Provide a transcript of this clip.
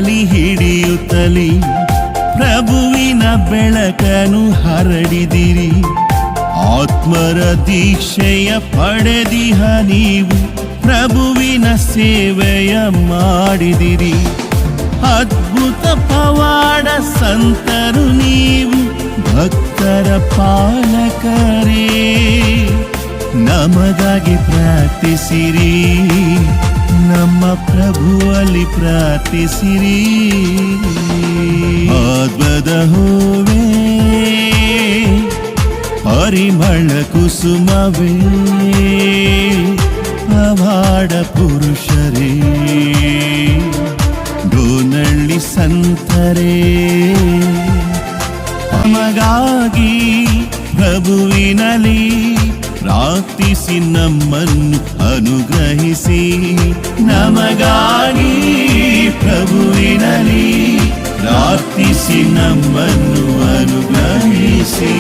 ಕರದಲ್ಲಿ ಹಿಡಿಯುತ್ತಲಿ ಪ್ರಭುವಿನ ಬೆಳಕನ್ನು ಹರಡಿದಿರಿ. ಆತ್ಮರ ದೀಕ್ಷೆಯ ಪಡೆದಿಹ ನೀವು, ಪ್ರಭುವಿನ ಸೇವೆಯ ಮಾಡಿದಿರಿ. ಅದ್ಭುತ ಪವಾಡ ಸಂತರು ನೀವು, ಭಕ್ತರ ಪಾಲಕರೇ. ನಮಗಾಗಿ ಪ್ರಾರ್ಥಿಸಿರಿ, ನಮ್ಮ ಪ್ರಭುವಲ್ಲಿ ಪ್ರಾರ್ಥಿಸಿರಿ. ಆತ್ಮದ ಹೂವೇ, ಪರಿಮಳ ಕುಸುಮವೇ, ಅವಾಡ ಪುರುಷರೇ, ಡೋನಳ್ಳಿ ಸಂತರೇ. ನಮಗಾಗಿ ಪ್ರಭುವಿನಲ್ಲಿ ಪ್ರಾರ್ಥಿಸಿ ನಮ್ಮನ್ನು ಅನುಗ್ರಹಿಸಿ. ನಮಗಾಗಿ ಪ್ರಭುವಿನಲ್ಲಿ ಪ್ರಾರ್ಥಿಸಿ ನಮ್ಮನ್ನು ಅನುಗ್ರಹಿಸಿ.